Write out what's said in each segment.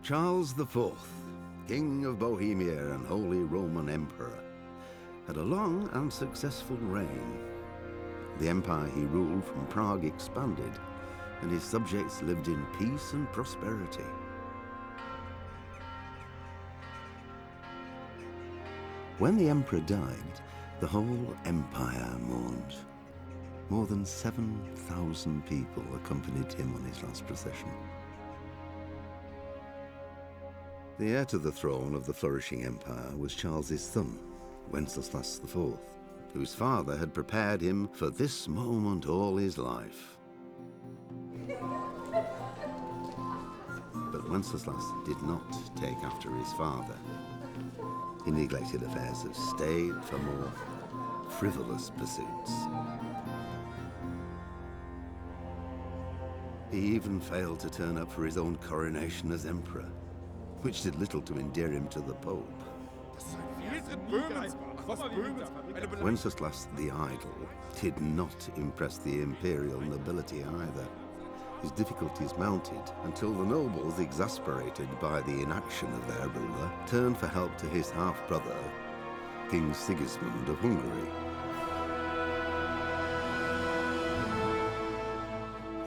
Charles IV, King of Bohemia and Holy Roman Emperor, had a long and successful reign. The empire he ruled from Prague expanded, and his subjects lived in peace and prosperity. When the emperor died, the whole empire mourned. More than 7,000 people accompanied him on his last procession. The heir to the throne of the flourishing empire was Charles's son, Wenceslas IV, whose father had prepared him for this moment all his life. But Wenceslas did not take after his father. He neglected affairs of state for more frivolous pursuits. He even failed to turn up for his own coronation as emperor, which did little to endear him to the Pope. Wenceslas the Idle did not impress the imperial nobility either. His difficulties mounted until the nobles, exasperated by the inaction of their ruler, turned for help to his half-brother, King Sigismund of Hungary.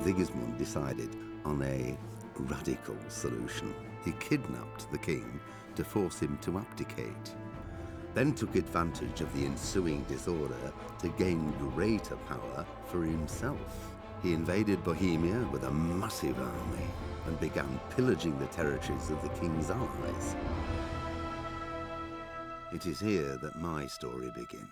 Sigismund decided on a radical solution. He kidnapped the king to force him to abdicate, then took advantage of the ensuing disorder to gain greater power for himself. He invaded Bohemia with a massive army and began pillaging the territories of the king's allies. It is here that my story begins.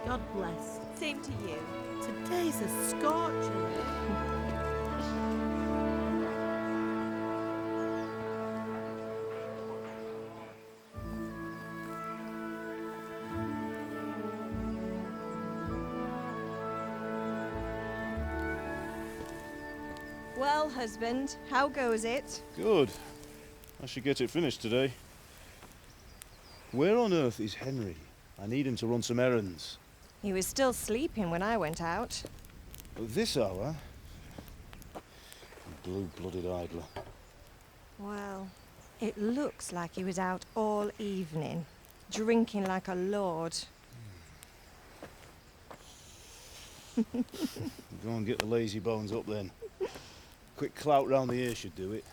God bless. Same to you. Today's a scorcher. Well, husband, how goes it? Good. I should get it finished today. Where on earth is Henry? I need him to run some errands. He was still sleeping when I went out. At this hour? Blue-blooded idler. Well, it looks like he was out all evening, drinking like a lord. Go and get the lazy bones up then. Quick clout round the ear should do it.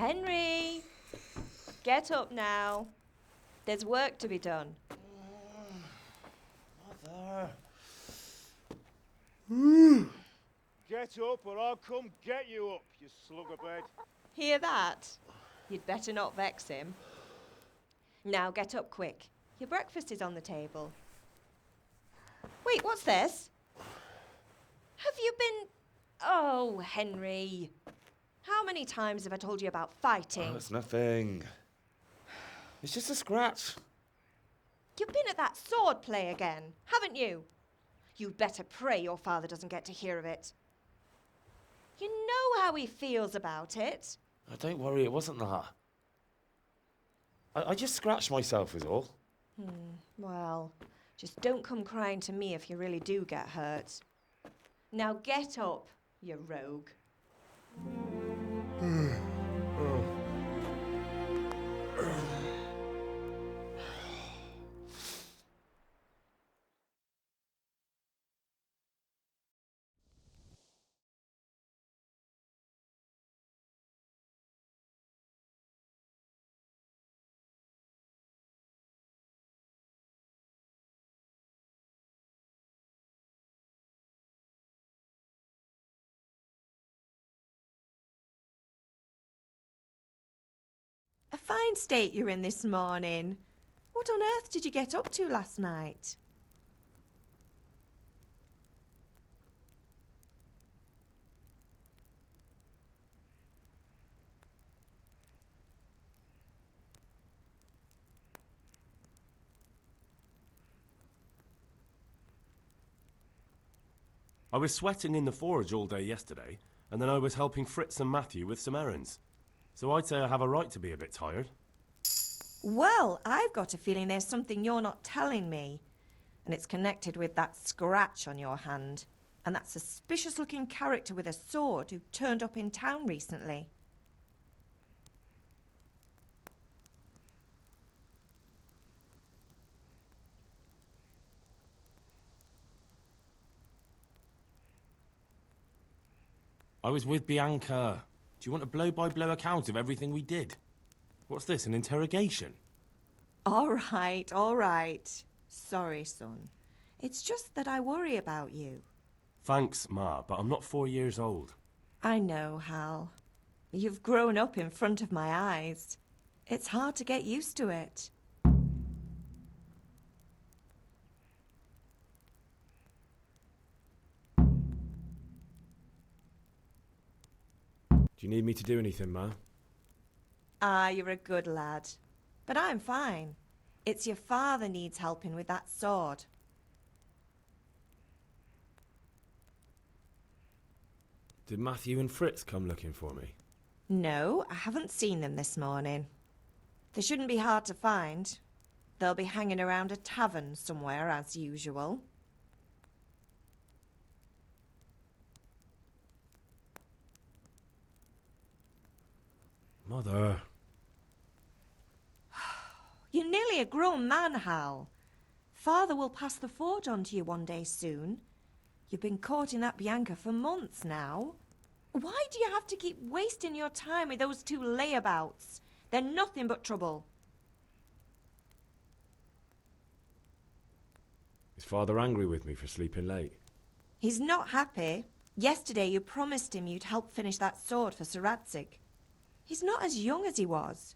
Henry! Get up now. There's work to be done. Mother. Get up or I'll come get you up, you slugabed. Hear that? You'd better not vex him. Now get up quick. Your breakfast is on the table. Wait, what's this? Have you been... Oh, Henry. How many times have I told you about fighting? Oh, it's nothing. It's just a scratch. You've been at that sword play again, haven't you? You'd better pray your father doesn't get to hear of it. You know how he feels about it. Oh, don't worry, it wasn't that. I just scratched myself is all. Well, just don't come crying to me if you really do get hurt. Now get up, you rogue. A fine state you're in this morning. What on earth did you get up to last night? I was sweating in the forge all day yesterday, and then I was helping Fritz and Matthew with some errands. So I'd say I have a right to be a bit tired. Well, I've got a feeling there's something you're not telling me. And it's connected with that scratch on your hand. And that suspicious-looking character with a sword who turned up in town recently. I was with Bianca. Do you want a blow-by-blow account of everything we did? What's this, an interrogation? All right. Sorry, son. It's just that I worry about you. Thanks, Ma, but I'm not 4 years old. I know, Hal. You've grown up in front of my eyes. It's hard to get used to it. Do you need me to do anything, Ma? Ah, you're a good lad. But I'm fine. It's your father needs helping with that sword. Did Matthew and Fritz come looking for me? No, I haven't seen them this morning. They shouldn't be hard to find. They'll be hanging around a tavern somewhere, as usual. Mother. You're nearly a grown man, Hal. Father will pass the forge on to you one day soon. You've been courting that Bianca for months now. Why do you have to keep wasting your time with those two layabouts? They're nothing but trouble. Is Father angry with me for sleeping late? He's not happy. Yesterday you promised him you'd help finish that sword for Sir Radzig. He's not as young as he was.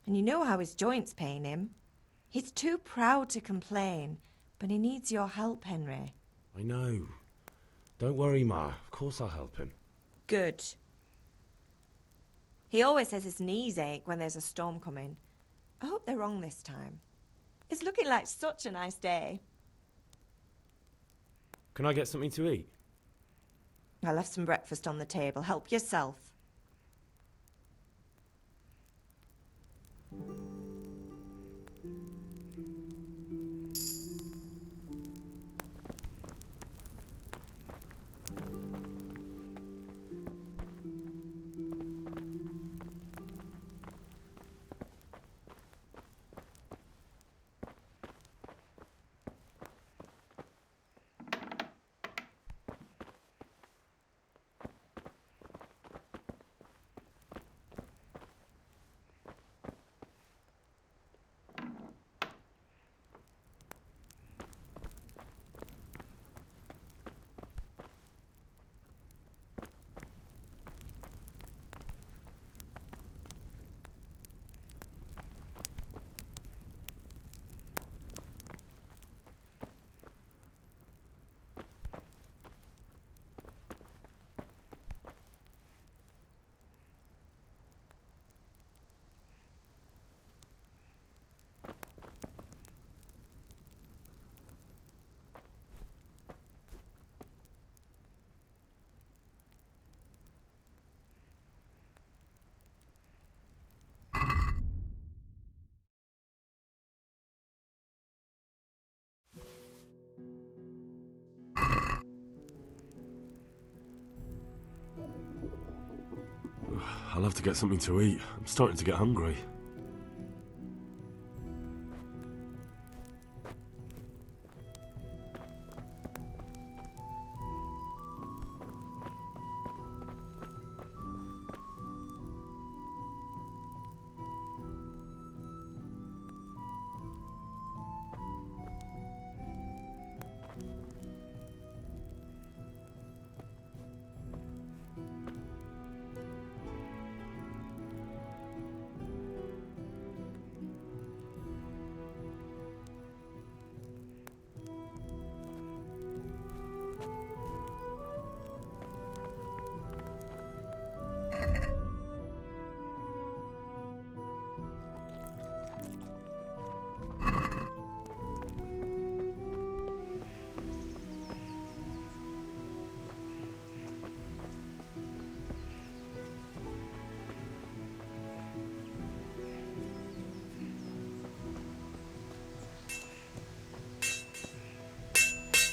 And you know how his joints pain him. He's too proud to complain, but he needs your help, Henry. I know. Don't worry, Ma. Of course I'll help him. Good. He always says his knees ache when there's a storm coming. I hope they're wrong this time. It's looking like such a nice day. Can I get something to eat? I left some breakfast on the table. Help yourself. I'll have to get something to eat. I'm starting to get hungry.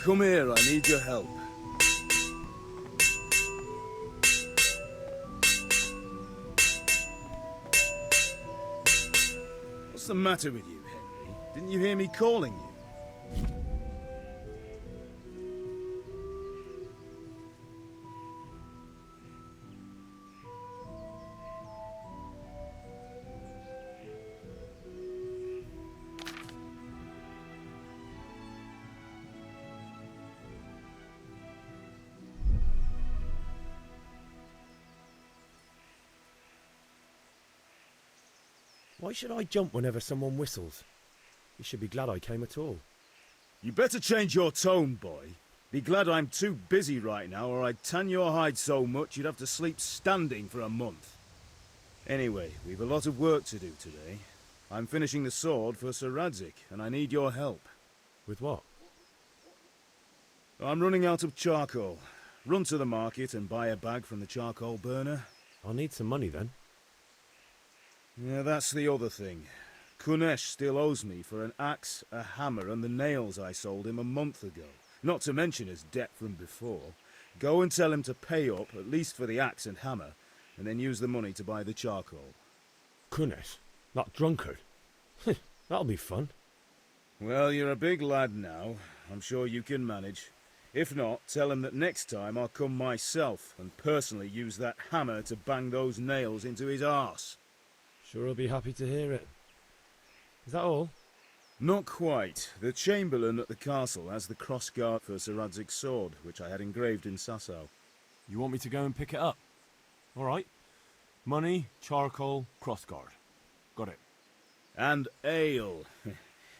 Come here, I need your help. What's the matter with you, Henry? Didn't you hear me calling you? Why should I jump whenever someone whistles? You should be glad I came at all. You better change your tone, boy. Be glad I'm too busy right now, or I'd tan your hide so much you'd have to sleep standing for a month. Anyway, we've a lot of work to do today. I'm finishing the sword for Sir Radzig, and I need your help. With what? I'm running out of charcoal. Run to the market and buy a bag from the charcoal burner. I'll need some money then. Yeah, that's the other thing. Kunesh still owes me for an axe, a hammer, and the nails I sold him a month ago. Not to mention his debt from before. Go and tell him to pay up, at least for the axe and hammer, and then use the money to buy the charcoal. Kunesh? That drunkard? That'll be fun. Well, you're a big lad now. I'm sure you can manage. If not, tell him that next time I'll come myself and personally use that hammer to bang those nails into his arse. Sure he'll be happy to hear it. Is that all? Not quite. The Chamberlain at the castle has the crossguard for Sir Radzig's sword, which I had engraved in Sasau. You want me to go and pick it up? All right. Money, charcoal, crossguard. Got it. And ale.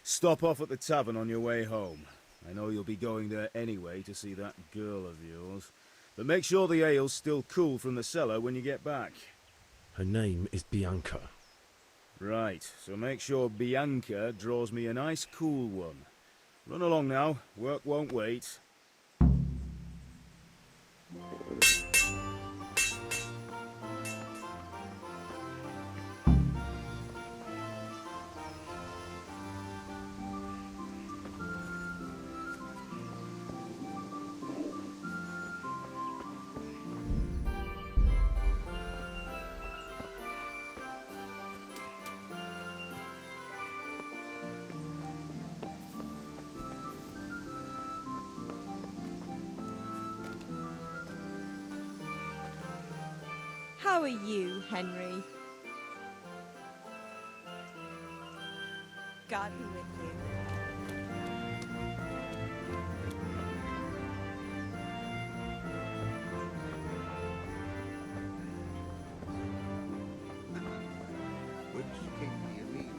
Stop off at the tavern on your way home. I know you'll be going there anyway to see that girl of yours. But make sure the ale's still cool from the cellar when you get back. Her name is Bianca. Right, so make sure Bianca draws me a nice cool one. Run along now, work won't wait. How are you, Henry? God be with you. Which king do you mean?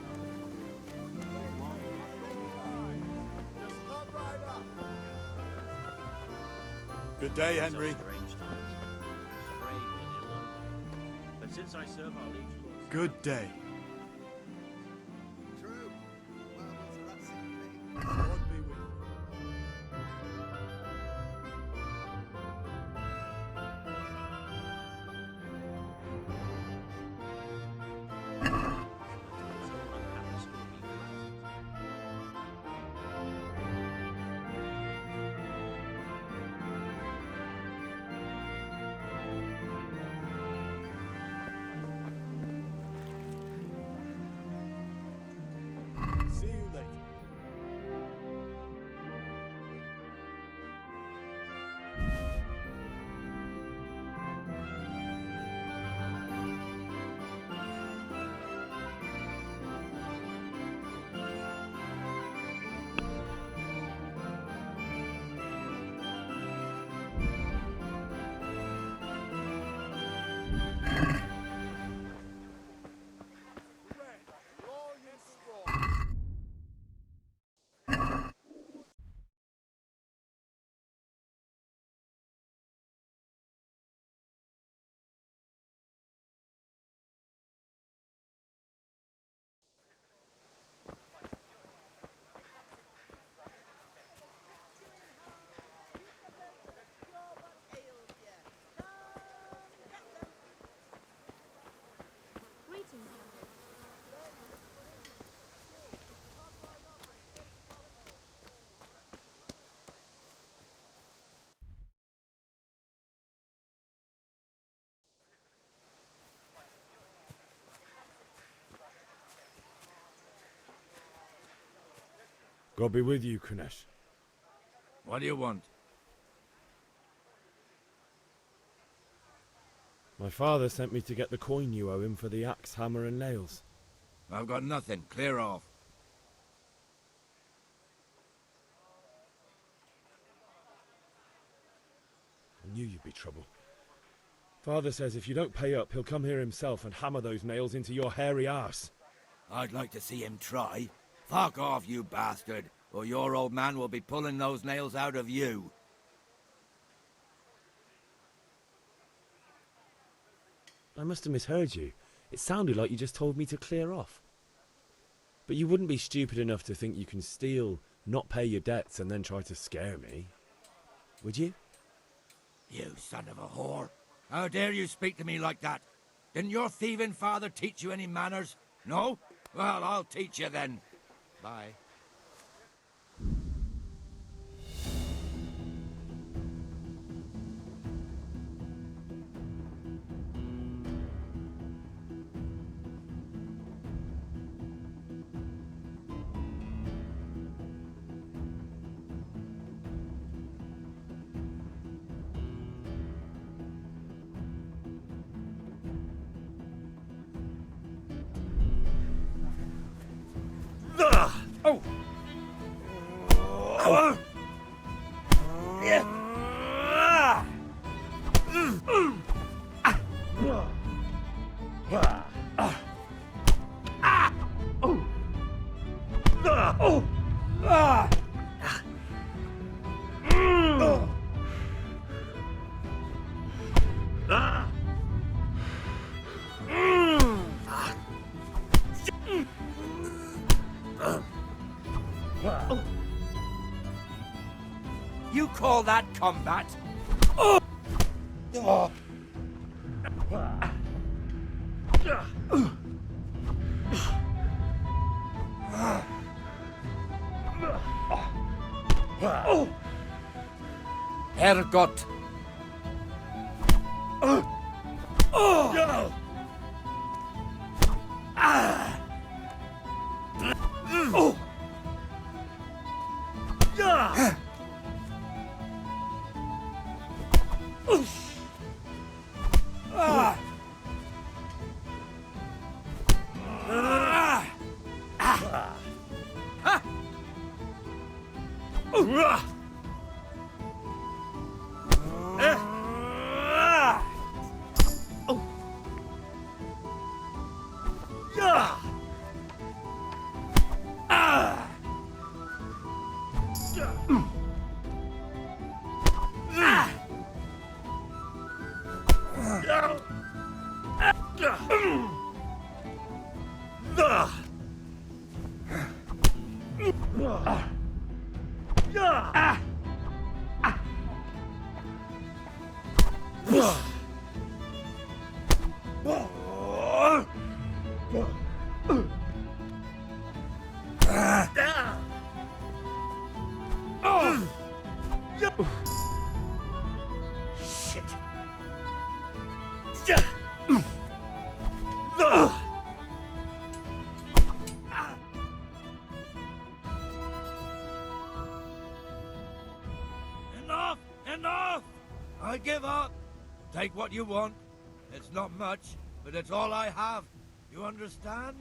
Good day, Henry. Good day. True. Well, what's that secret? God be with you. God be with you, Kunesh. What do you want? My father sent me to get the coin you owe him for the axe, hammer and nails. I've got nothing. Clear off. I knew you'd be trouble. Father says if you don't pay up, he'll come here himself and hammer those nails into your hairy arse. I'd like to see him try. Fuck off, you bastard, or your old man will be pulling those nails out of you. I must have misheard you. It sounded like you just told me to clear off. But you wouldn't be stupid enough to think you can steal, not pay your debts, and then try to scare me, would you? You son of a whore. How dare you speak to me like that? Didn't your thieving father teach you any manners? No? Well, I'll teach you then. Bye. You call that combat? Herrgott! Enough! Enough! I give up. Take what you want. It's not much, but it's all I have. You understand?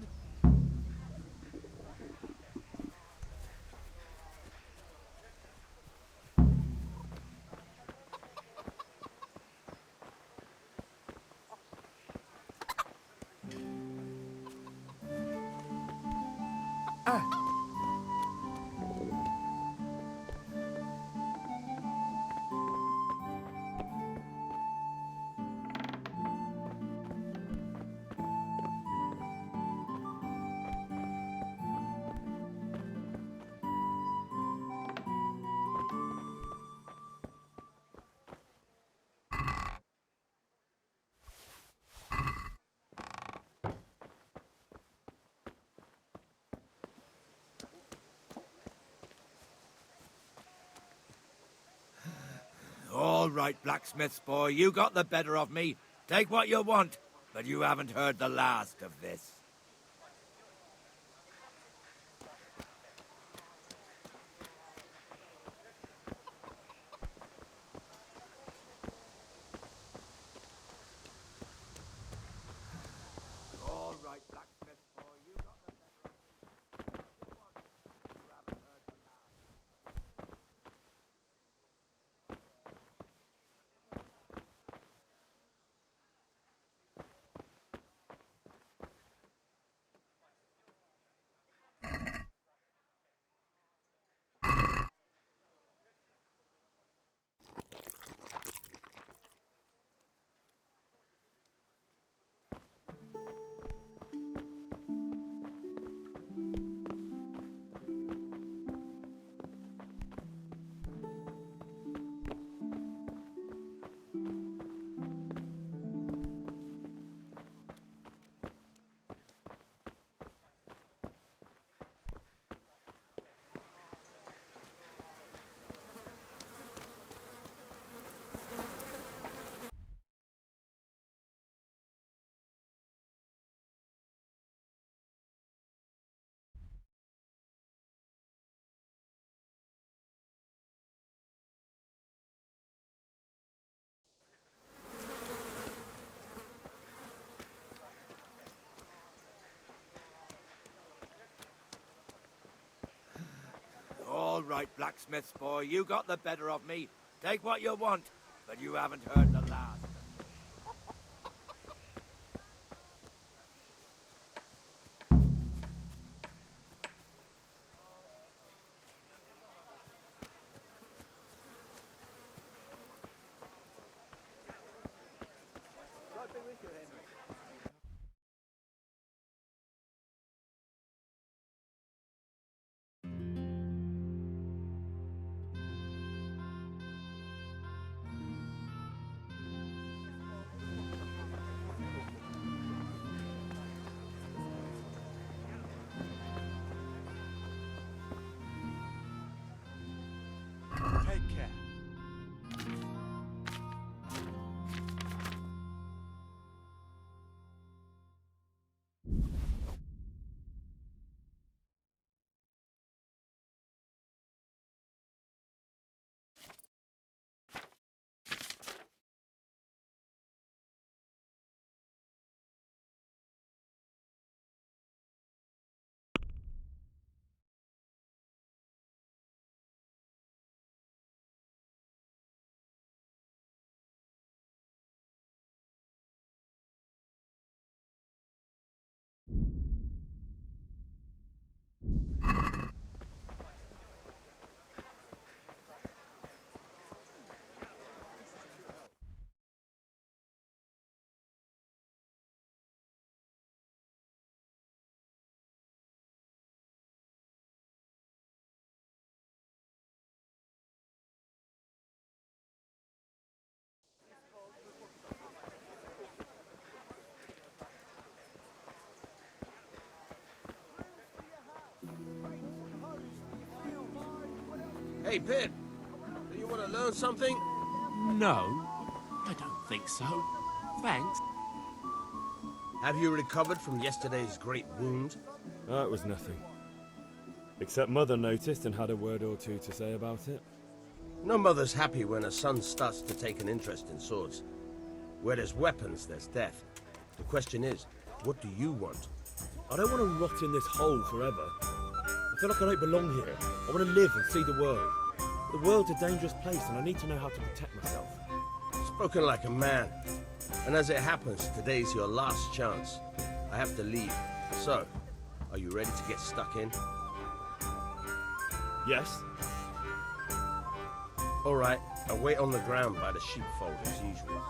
All right, blacksmith's boy, you got the better of me. Take what you want, but you haven't heard the last of this. right, blacksmith's boy. You got the better of me. Take what you want, but you haven't heard the last. Take care. Hey, Pip, do you want to learn something? No, I don't think so. Thanks. Have you recovered from yesterday's great wound? It was nothing. Except Mother noticed and had a word or two to say about it. No mother's happy when her son starts to take an interest in swords. Where there's weapons, there's death. The question is, what do you want? I don't want to rot in this hole forever. I feel like I don't belong here. I want to live and see the world. The world's a dangerous place and I need to know how to protect myself. Spoken like a man. And as it happens, today's your last chance. I have to leave. So, are you ready to get stuck in? Yes? All right, I'll wait on the ground by the sheepfold as usual.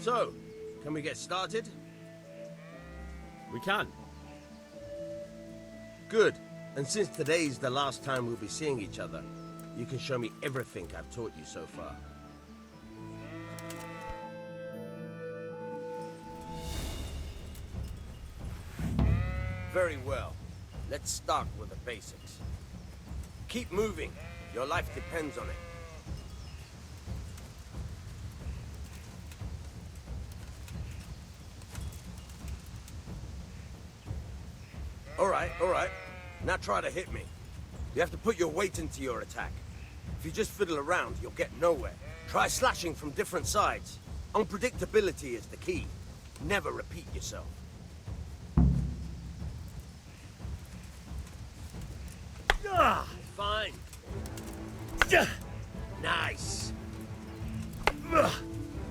So, can we get started? We can. Good. And since today's the last time we'll be seeing each other, you can show me everything I've taught you so far. Very well. Let's start with the basics. Keep moving. Your life depends on it. All right. Now try to hit me. You have to put your weight into your attack. If you just fiddle around, you'll get nowhere. Try slashing from different sides. Unpredictability is the key. Never repeat yourself. Fine. Nice.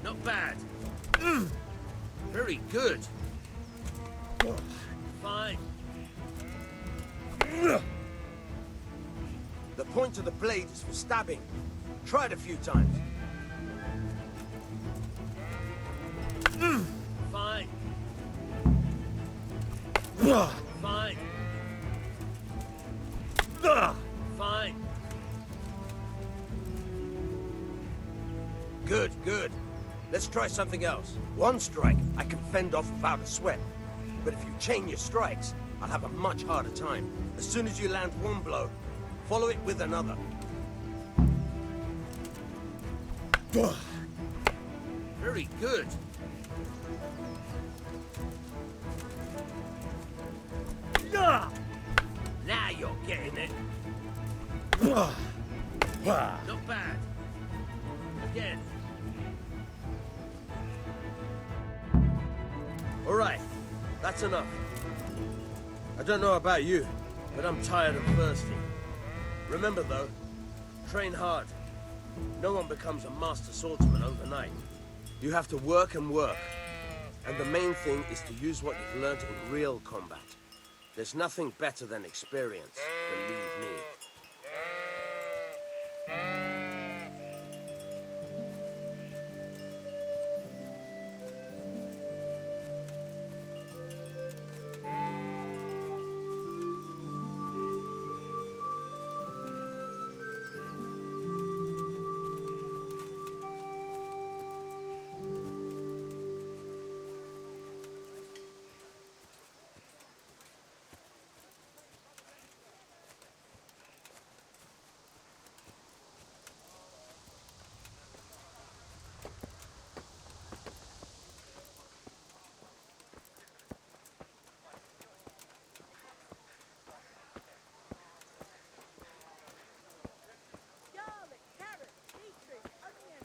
Not bad. Very good. Fine. The point of the blade is for stabbing. Try it a few times. Fine. Fine. Fine. Good, good. Let's try something else. One strike, I can fend off without a sweat. But if you chain your strikes, I'll have a much harder time. As soon as you land one blow, follow it with another. Very good. Now you're getting it. Not bad. Again. All right, that's enough. I don't know about you, but I'm tired and thirsty. Remember though, train hard. No one becomes a master swordsman overnight. You have to work and work. And the main thing is to use what you've learned in real combat. There's nothing better than experience, believe me.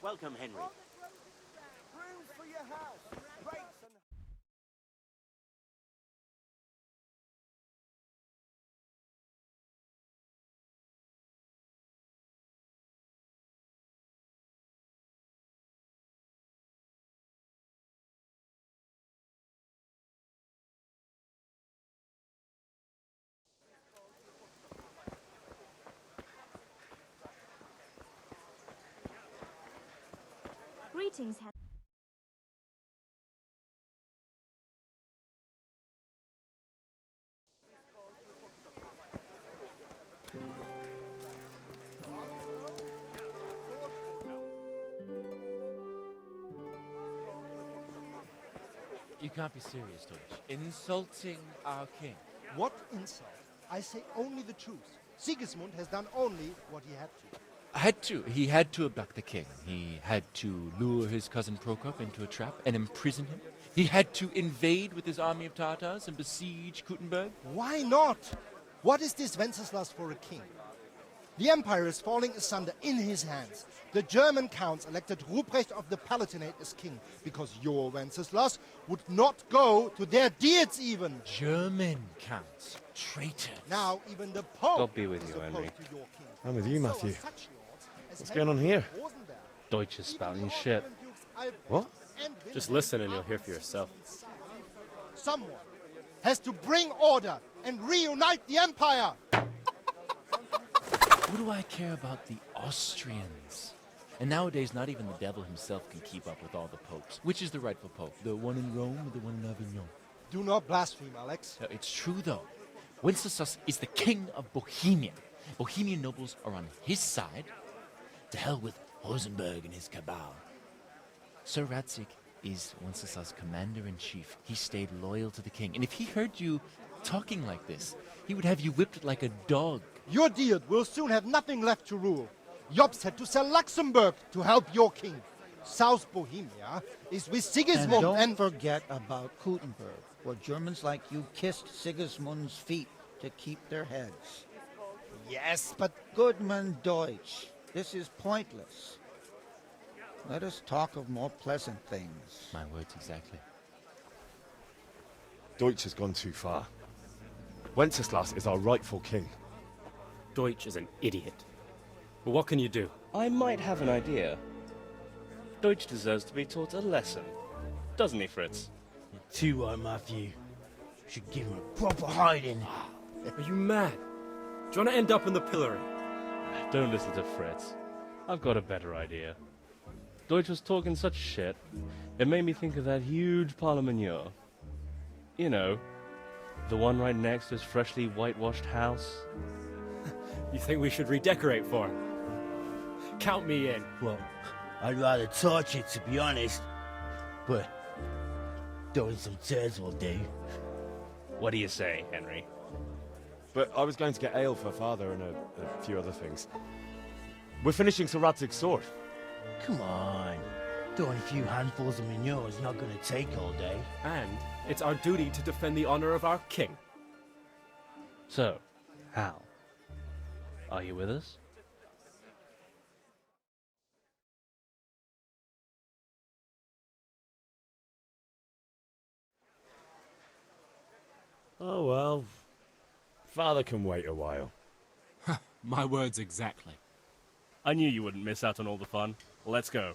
Welcome, Henry. Brooms for your house. Rakes and... Greetings, Henry. You can't be serious, Deutsch. Insulting our king. What insult? I say only the truth. Sigismund has done only what he had to. He had to abduct the king. He had to lure his cousin Prokop into a trap and imprison him. He had to invade with his army of Tatars and besiege Kuttenberg. Why not? What is this Wenceslas for a king? The empire is falling asunder in his hands. The German counts elected Ruprecht of the Palatinate as king because your Wenceslas would not go to their deeds even. German counts. Traitors. Now even the Pope God be with is you, Henry. opposed to your king. I'm with you, So are Matthew. such lords as What's going on here? Rosenberg. Deutsch is spouting shit. What? Just listen and you'll hear for yourself. Someone has to bring order and reunite the empire. What do I care about the Austrians? And nowadays, not even the devil himself can keep up with all the popes. Which is the rightful pope? The one in Rome or the one in Avignon? Do not blaspheme, Alex. No, it's true, though. Wenceslas is the king of Bohemia. Bohemian nobles are on his side. To hell with Rosenberg and his cabal. Sir Radzik is Wenceslas' commander-in-chief. He stayed loyal to the king. And if he heard you talking like this, he would have you whipped like a dog. Your deed will soon have nothing left to rule. Jobst had to sell Luxembourg to help your king. South Bohemia is with Sigismund and don't forget about Kuttenberg, where Germans like you kissed Sigismund's feet to keep their heads. Yes, but... Goodman Deutsch, this is pointless. Let us talk of more pleasant things. My words exactly. Deutsch has gone too far. Wenceslas is our rightful king. Deutsch is an idiot. But what can you do? I might have an idea. Deutsch deserves to be taught a lesson. Doesn't he, Fritz? You're too right, Matthew. Should give him a proper hiding. Are you mad? Do you want to end up in the pillory? Don't listen to Fritz. I've got a better idea. Deutsch was talking such shit, it made me think of that huge parliament. You know, the one right next to his freshly whitewashed house. You think we should redecorate for him? Count me in. Well, I'd rather torch it, to be honest. But throwing some turds will do. What do you say, Henry? But I was going to get ale for Father and a few other things. We're finishing Sir Radzig's sword. Come on. Throwing a few handfuls of manure is not going to take all day. And it's our duty to defend the honor of our king. So, Hal, are you with us? Oh well. Father can wait a while. My words exactly. I knew you wouldn't miss out on all the fun. Let's go.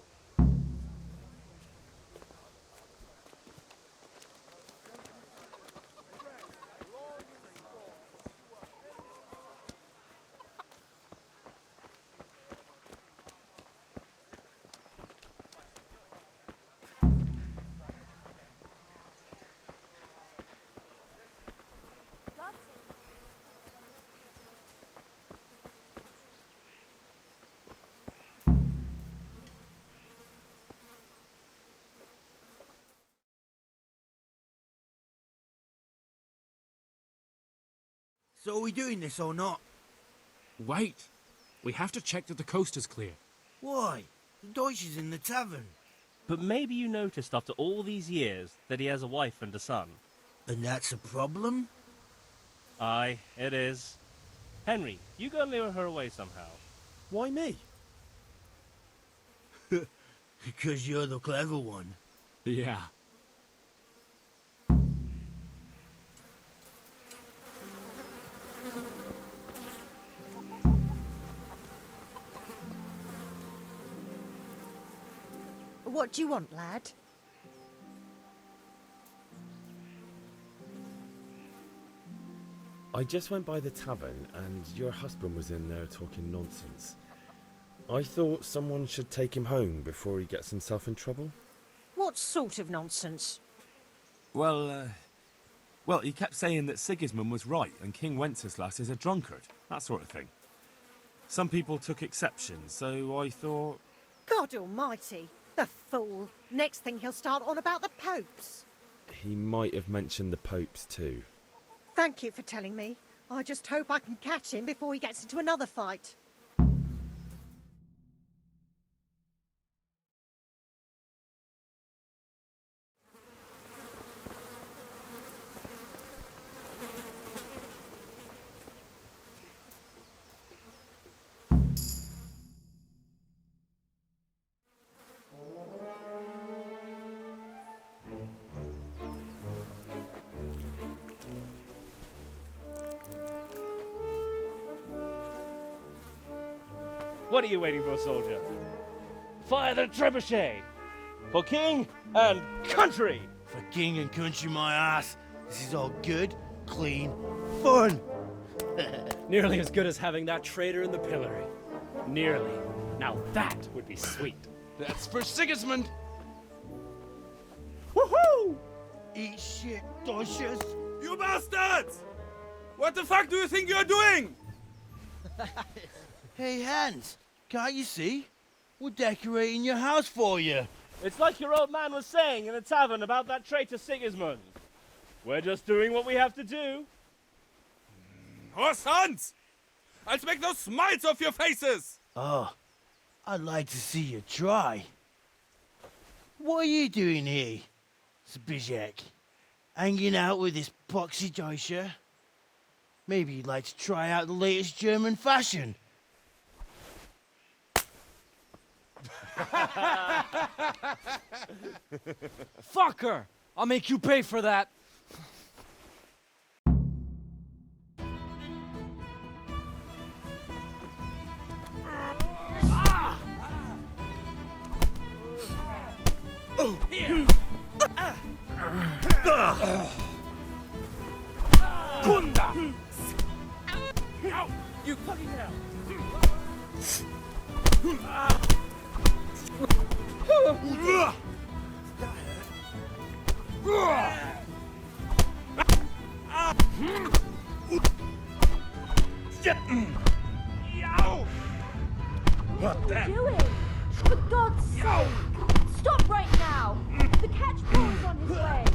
So are we doing this or not? Wait. We have to check that the coast is clear. Why? The Deutsch is in the tavern. But maybe you noticed after all these years that he has a wife and a son. And that's a problem? Aye, it is. Henry, you go and lure her away somehow. Why me? Because you're the clever one. Yeah. What do you want, lad? I just went by the tavern and your husband was in there talking nonsense. I thought someone should take him home before he gets himself in trouble. What sort of nonsense? Well, he kept saying that Sigismund was right and King Wenceslas is a drunkard, that sort of thing. Some people took exception, so I thought... God almighty, the fool. Next thing he'll start on about the popes. He might have mentioned the popes too. Thank you for telling me. I just hope I can catch him before he gets into another fight. What are you waiting for, soldier? Fire the trebuchet! For king and country! For king and country, my ass. This is all good, clean, fun. Nearly as good as having that traitor in the pillory. Nearly. Now that would be sweet. That's for Sigismund. Woohoo! Eat shit, Deutsches. You bastards! What the fuck do you think you're doing? Hey, Hans, can't you see? We're decorating your house for you. It's like your old man was saying in the tavern about that traitor Sigismund. We're just doing what we have to do. Oh, sons! I'll make those smiles off your faces! Oh, I'd like to see you try. What are you doing here, Zbyszek? Hanging out with this poxy Deutscher? Maybe you'd like to try out the latest German fashion. Fucker! I'll make you pay for that. Here. Kunda! You fucking hell! What are you doing? For God's sake! Stop right now! The catch pole is on his way!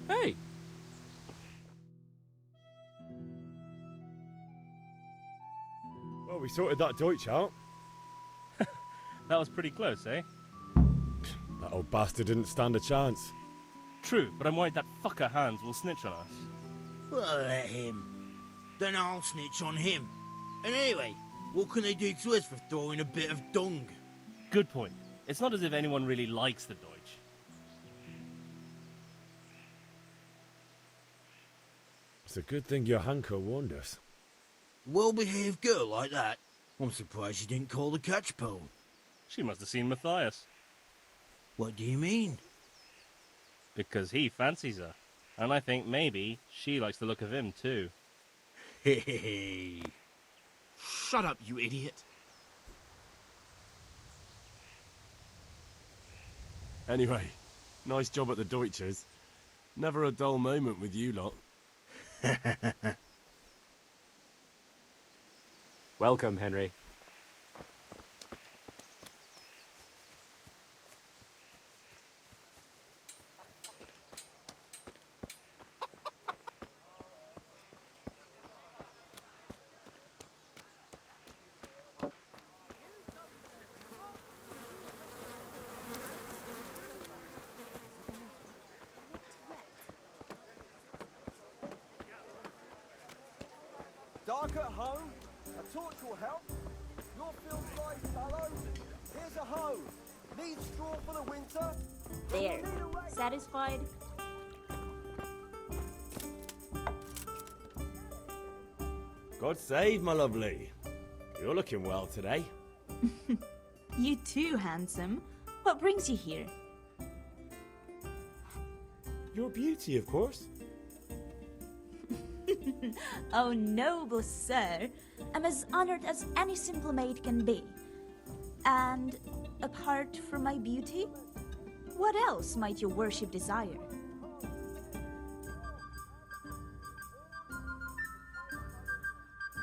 Hey! Well, we sorted that Deutsch out. That was pretty close, eh? That old bastard didn't stand a chance. True, but I'm worried that fucker Hans will snitch on us. Well, let him. Then I'll snitch on him. And anyway, what can they do to us for throwing a bit of dung? Good point. It's not as if anyone really likes the Deutsch. It's a good thing your Hanko warned us. Well-behaved girl like that. I'm surprised she didn't call the catch pole. She must have seen Matthias. What do you mean? Because he fancies her. And I think maybe she likes the look of him too. Hey. Shut up, you idiot. Anyway, nice job at the Deutsches. Never a dull moment with you lot. Welcome, Henry. Dark at home? A torch will help. Your field dry, fellow. Here's a hoe. Need straw for the winter? There. Satisfied? God save, my lovely. You're looking well today. You too, handsome. What brings you here? Your beauty, of course. Oh, noble sir. I'm as honored as any simple maid can be. And apart from my beauty, what else might your worship desire?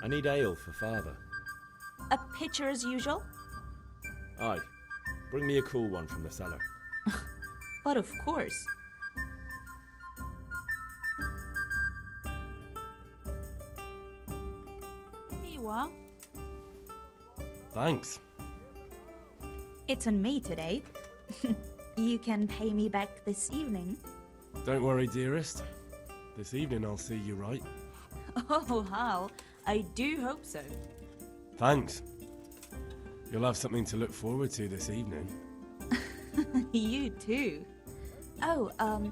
I need ale for father. A pitcher as usual? Aye. Bring me a cool one from the cellar. But of course. Here you are. Thanks. It's on me today. You can pay me back this evening. Don't worry, dearest. This evening I'll see you right. Oh, Hal. I do hope so. Thanks. You'll have something to look forward to this evening. You too. Oh,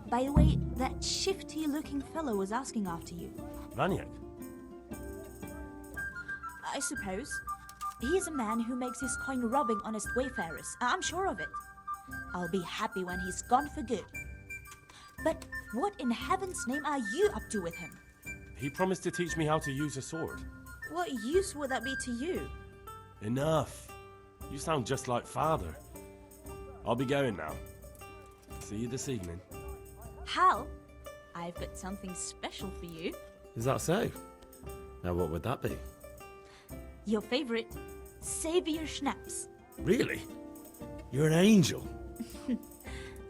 by the way, that shifty-looking fellow was asking after you. Vaniak? I suppose. He is a man who makes his coin robbing honest wayfarers. I'm sure of it. I'll be happy when he's gone for good. But what in heaven's name are you up to with him? He promised to teach me how to use a sword. What use would that be to you? Enough. You sound just like father. I'll be going now. See you this evening. Hal, I've got something special for you. Is that so? Now what would that be? Your favorite, Savior Schnapps. Really? You're an angel.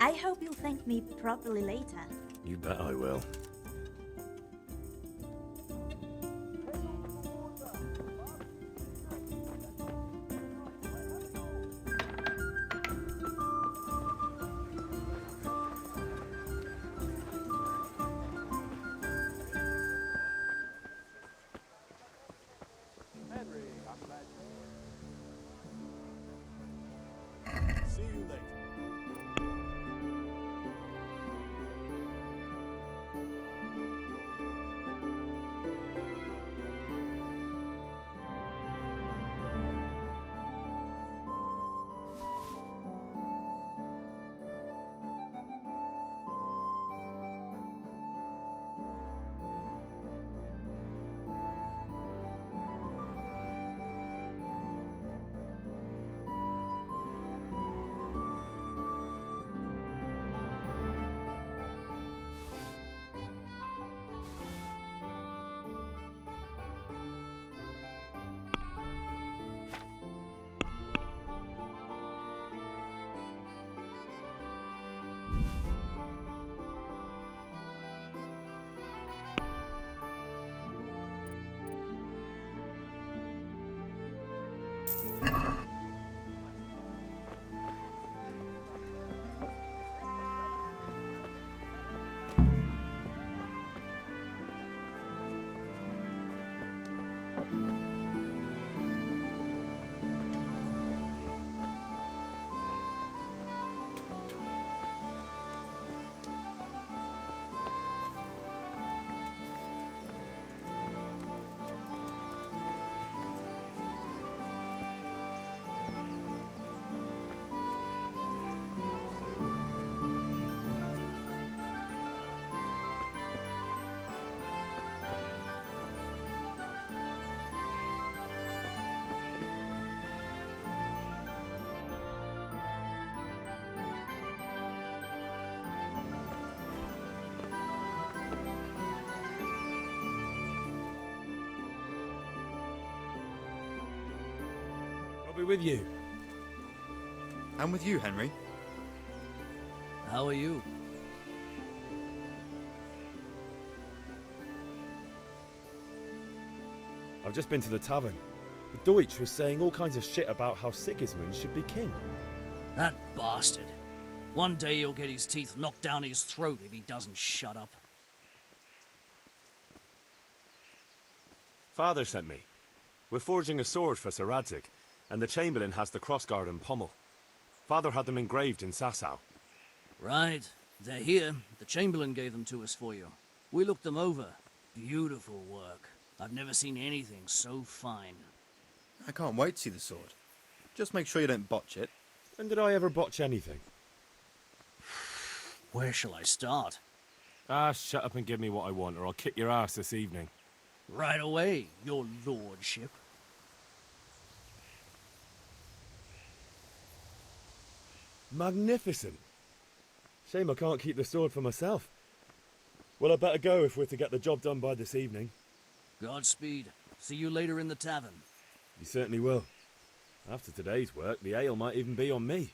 I hope you'll thank me properly later. You bet I will. See you later. I'll be with you. I'm with you, Henry. How are you? I've just been to the tavern. The Deutsch was saying all kinds of shit about how Sigismund should be king. That bastard. One day he'll get his teeth knocked down his throat if he doesn't shut up. Father sent me. We're forging a sword for Sir Radzig, and the Chamberlain has the crossguard and pommel. Father had them engraved in Sasau. Right. They're here. The Chamberlain gave them to us for you. We looked them over. Beautiful work. I've never seen anything so fine. I can't wait to see the sword. Just make sure you don't botch it. When did I ever botch anything? Where shall I start? Ah, shut up and give me what I want, or I'll kick your ass this evening. Right away, your lordship. Magnificent. Shame I can't keep the sword for myself. Well, I better go if we're to get the job done by this evening. Godspeed. See you later in the tavern. You certainly will. After today's work, the ale might even be on me.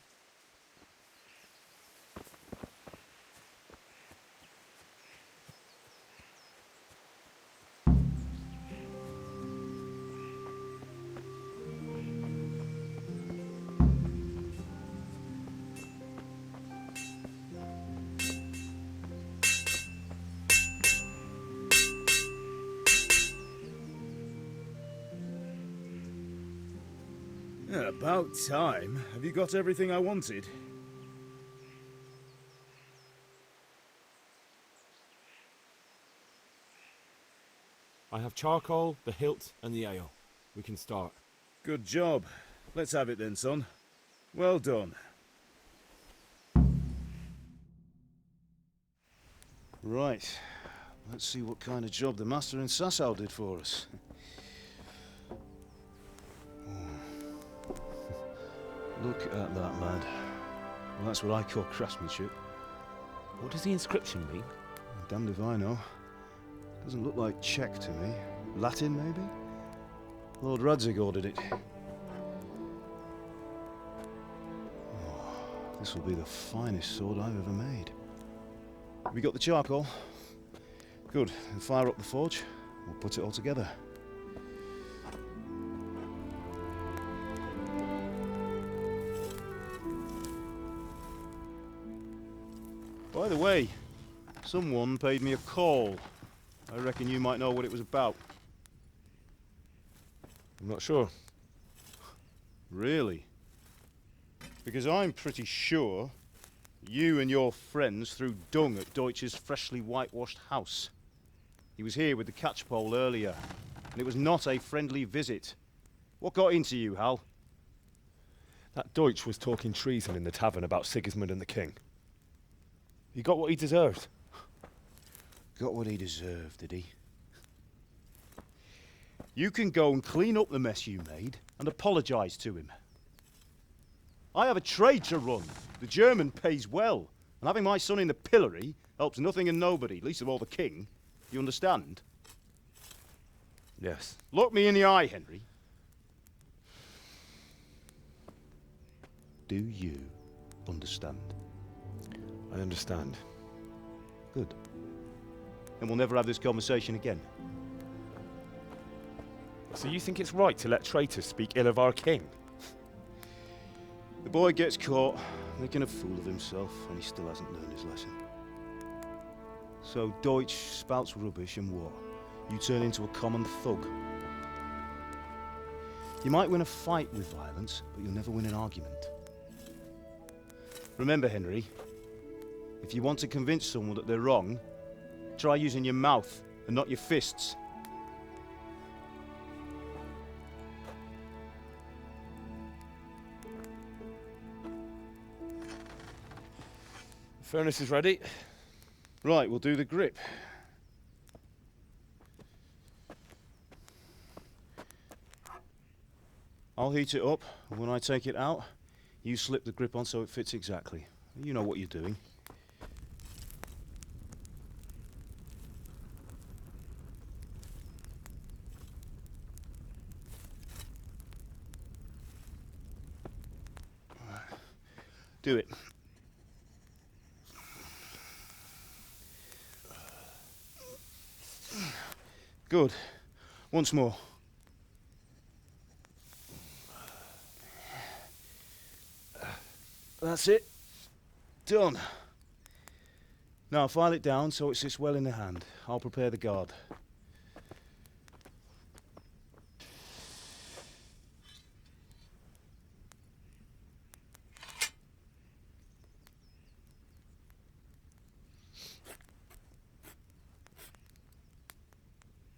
Yeah, about time. Have you got everything I wanted? I have charcoal, the hilt, and the ale. We can start. Good job. Let's have it then, son. Well done. Right. Let's see what kind of job the master in Sasau did for us. Look at that, lad. Well, that's what I call craftsmanship. What does the inscription mean? Damned if I know. Doesn't look like Czech to me. Latin, maybe? Lord Radzig ordered it. Oh, this will be the finest sword I've ever made. Have you got the charcoal? Good. Then fire up the forge. We'll put it all together. By the way, someone paid me a call. I reckon you might know what it was about. I'm not sure. Really? Because I'm pretty sure you and your friends threw dung at Deutsch's freshly whitewashed house. He was here with the catchpole earlier, and it was not a friendly visit. What got into you, Hal? That Deutsch was talking treason in the tavern about Sigismund and the king. He got what he deserved. Got what he deserved, did he? You can go and clean up the mess you made and apologise to him. I have a trade to run. The German pays well, and having my son in the pillory helps nothing and nobody, least of all the king. You understand? Yes. Look me in the eye, Henry. Do you understand? I understand. Good. Then we'll never have this conversation again. So you think it's right to let traitors speak ill of our king? The boy gets caught making a fool of himself, and he still hasn't learned his lesson. So Deutsch spouts rubbish, and what? You turn into a common thug. You might win a fight with violence, but you'll never win an argument. Remember, Henry, if you want to convince someone that they're wrong, try using your mouth and not your fists. The furnace is ready. Right, we'll do the grip. I'll heat it up, and when I take it out, you slip the grip on so it fits exactly. You know what you're doing. Do it. Good. Once more. That's it. Done. Now file it down so it sits well in the hand. I'll prepare the guard.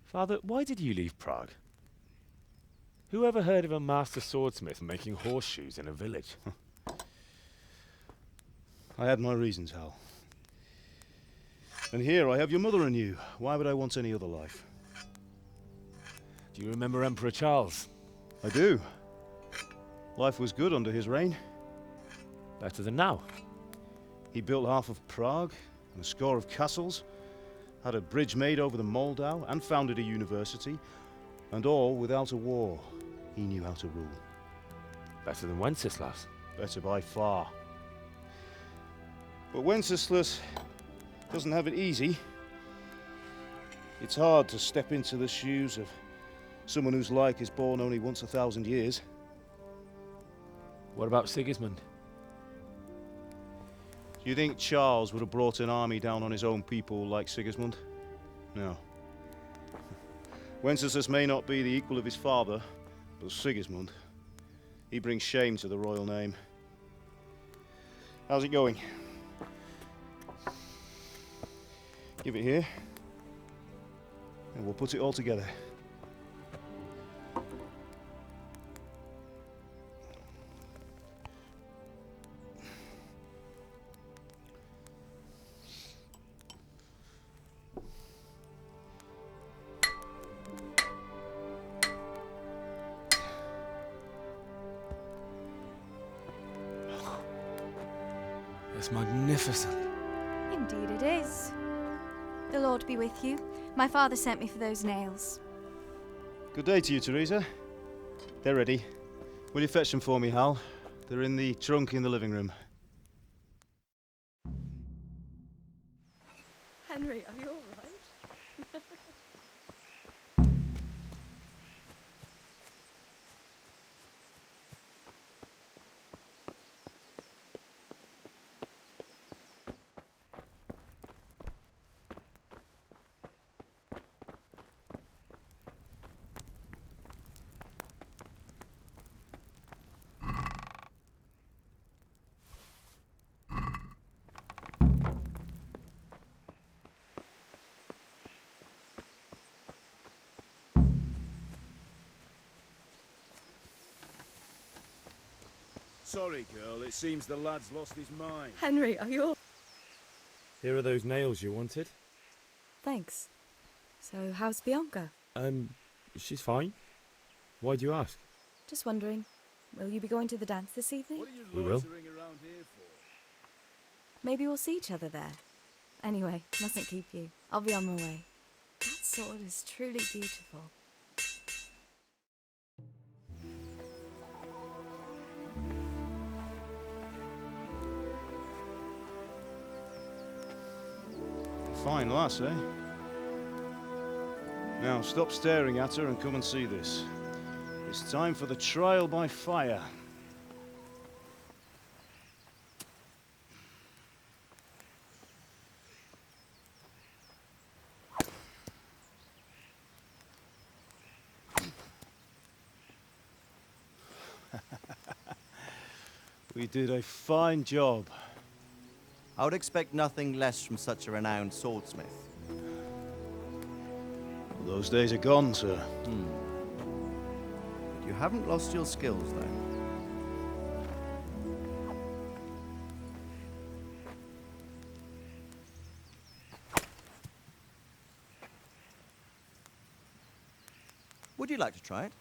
Father, why did you leave Prague? Who ever heard of a master swordsmith making horseshoes in a village? I had my reasons, Hal. And here I have your mother and you. Why would I want any other life? Do you remember Emperor Charles? I do. Life was good under his reign. Better than now. He built half of Prague and a score of castles, had a bridge made over the Moldau, and founded a university. And all without a war. He knew how to rule. Better than Wenceslas. Better by far. But Wenceslas doesn't have it easy. It's hard to step into the shoes of someone whose like is born only once 1,000 years. What about Sigismund? Do you think Charles would have brought an army down on his own people like Sigismund? No. Wenceslas may not be the equal of his father, but Sigismund, he brings shame to the royal name. How's it going? Give it here, and we'll put it all together. It's magnificent. Indeed it is. The Lord be with you. My father sent me for those nails. Good day to you, Teresa. They're ready. Will you fetch them for me, Hal? They're in the trunk in the living room. Henry, are you all right? Sorry, girl. It seems the lad's lost his mind. Henry, are you all... Here are those nails you wanted. Thanks. So, how's Bianca? She's fine. Why do you ask? Just wondering, will you be going to the dance this evening? We will. Maybe we'll see each other there. Anyway, mustn't keep you. I'll be on my way. That sword is truly beautiful. Fine lass, eh? Now, stop staring at her and come and see this. It's time for the trial by fire. We did a fine job. I would expect nothing less from such a renowned swordsmith. Well, those days are gone, sir. You haven't lost your skills, though. Would you like to try it?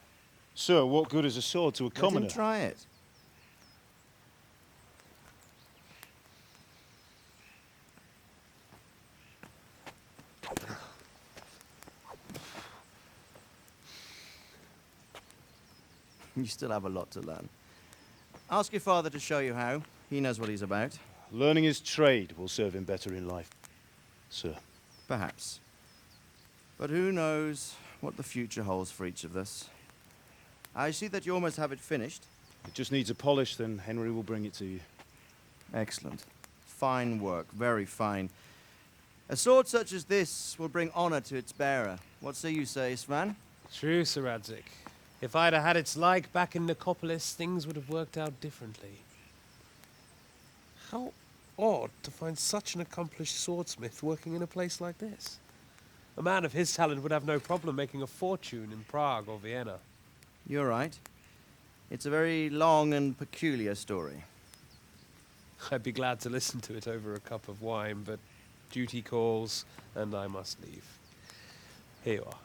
Sir, what good is a sword to a commoner? Let him try it. You still have a lot to learn. Ask your father to show you how. He knows what he's about. Learning his trade will serve him better in life, sir. Perhaps. But who knows what the future holds for each of us. I see that you almost have it finished. It just needs a polish, then Henry will bring it to you. Excellent. Fine work, very fine. A sword such as this will bring honor to its bearer. What say you, Svan? True, Sir Radzik. If I'd have had its like back in Nicopolis, things would have worked out differently. How odd to find such an accomplished swordsmith working in a place like this. A man of his talent would have no problem making a fortune in Prague or Vienna. You're right. It's a very long and peculiar story. I'd be glad to listen to it over a cup of wine, but duty calls, and I must leave. Here you are.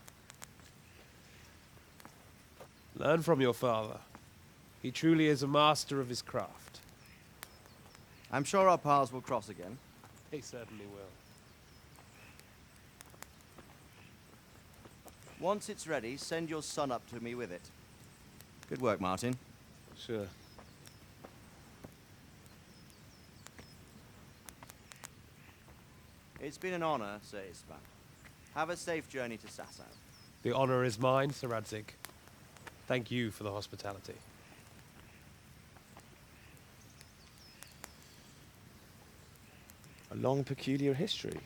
Learn from your father. He truly is a master of his craft. I'm sure our paths will cross again. They certainly will. Once it's ready, send your son up to me with it. Good work, Martin. Sure. It's been an honor, Sir Ispan. Have a safe journey to Sasau. The honor is mine, Sir Radzig. Thank you for the hospitality. A long, peculiar history.